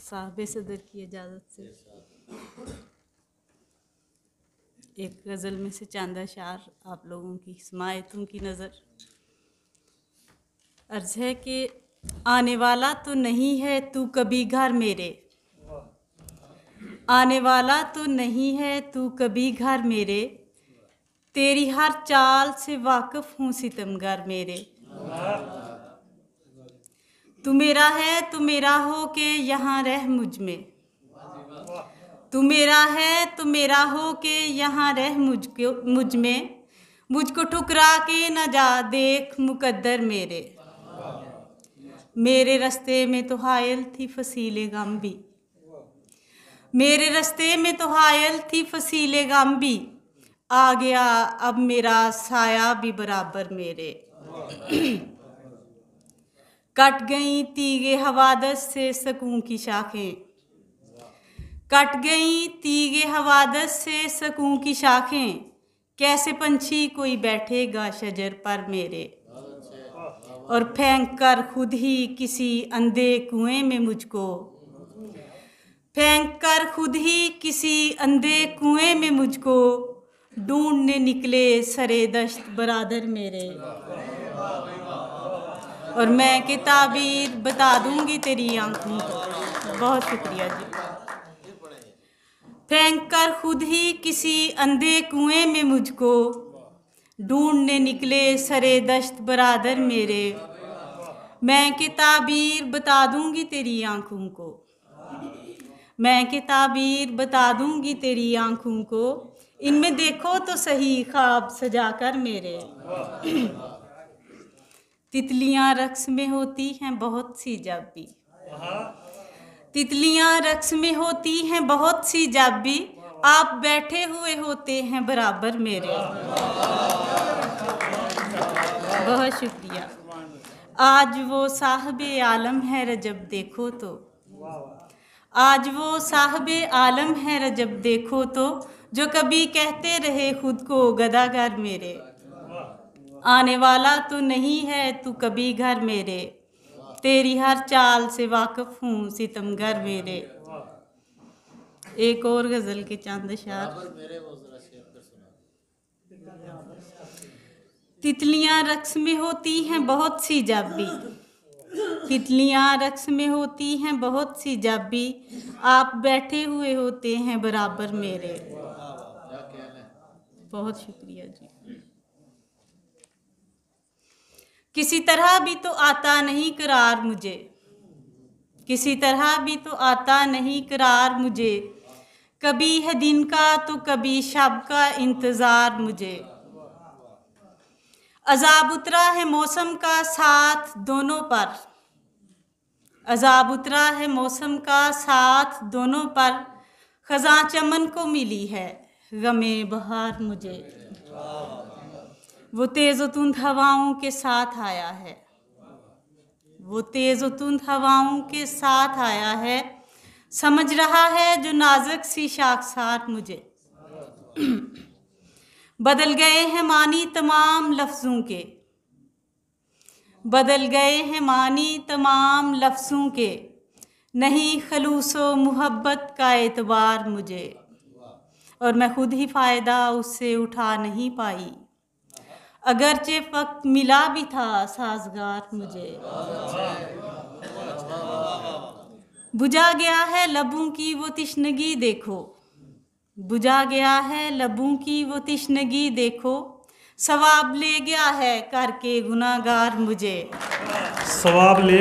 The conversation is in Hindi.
साहब सदर की इजाज़त से एक गज़ल में से चंद अशार आप लोगों की समायतों की नज़र। अर्ज़ है कि आने वाला तो नहीं है तू कभी घर मेरे, आने वाला तो नहीं है तू कभी घर मेरे, तेरी हर चाल से वाकिफ़ हूँ सितमगर मेरे। तू मेरा है तो मेरा हो के यहाँ रह मुझ में, तू मेरा है तो मेरा हो के यहाँ रह मुझ में, मुझको ठुकरा के न जा देख मुकद्दर मेरे। मेरे रास्ते में तो हायल थी फसीले गम भी, मेरे रास्ते में तो हायल थी फसीले गम भी, आ गया अब मेरा साया भी बराबर मेरे। कट गई तीगे हवादस से सकून की शाखें, कट गई तीगे हवादस से सकून की शाखें, कैसे पंछी कोई बैठेगा शजर पर मेरे, और फेंक कर खुद ही किसी अंधे कुएं में मुझको, फेंक कर खुद ही किसी अंधे कुएं में मुझको, ढूंढने निकले सरे दश्त बरादर मेरे। और मैं के ताबीर बता दूंगी तेरी आंखों को। बहुत शुक्रिया जी। फेंक कर खुद ही किसी अंधे कुएं में मुझको, ढूंढने निकले सरे दश्त बरादर मेरे, मैं के ताबीर बता दूंगी तेरी आंखों को, मैं के ताबीर बता दूंगी तेरी आंखों को, इनमें देखो तो सही ख्वाब सजा कर मेरे। तितलियां रक्स में होती हैं बहुत सी जब भी, तितलियां रक्स में होती हैं बहुत सी जब भी, आप बैठे हुए होते हैं बराबर मेरे। बहुत शुक्रिया। आज वो साहिबे आलम है रजब देखो तो, आज वो साहिबे आलम है रजब देखो तो, जो कभी कहते रहे खुद को गदागर मेरे। आने वाला तो नहीं है तू कभी घर मेरे, तेरी हर चाल से वाकिफ हूँ सितमगर मेरे। एक और गज़ल के चंद अशार। तितलियां रक्स में होती हैं बहुत सी जब भी, तितलियां रक्स में होती हैं बहुत सी जब भी, आप बैठे हुए होते हैं बराबर मेरे। बहुत शुक्रिया जी। किसी तरह भी तो आता नहीं करार मुझे, किसी तरह भी तो आता नहीं करार मुझे, कभी है दिन का तो कभी शब का इंतज़ार मुझे। अज़ाब उतरा है मौसम का साथ दोनों पर, अज़ाब उतरा है मौसम का साथ दोनों पर, ख़ज़ां चमन को मिली है गमे बहार मुझे। वो तेज़ तुंद हवाओं के साथ आया है, वो तेज़ तुंद हवाओं के साथ आया है, समझ रहा है जो नाजुक सी शाखसार मुझे। बदल गए हैं मानी तमाम लफ्ज़ों के, बदल गए हैं मानी तमाम लफ्ज़ों के, नहीं खलूसो मुहब्बत का एतबार मुझे, और मैं खुद ही फ़ायदा उससे उठा नहीं पाई, अगरचे वक्त मिला भी था साजगार मुझे। बुझा गया है लबों की वो तिश्नगी देखो, बुझा गया है लबों की वो तिश्नगी देखो, सवाब ले गया है करके गुनाहगार मुझे। सवाब ले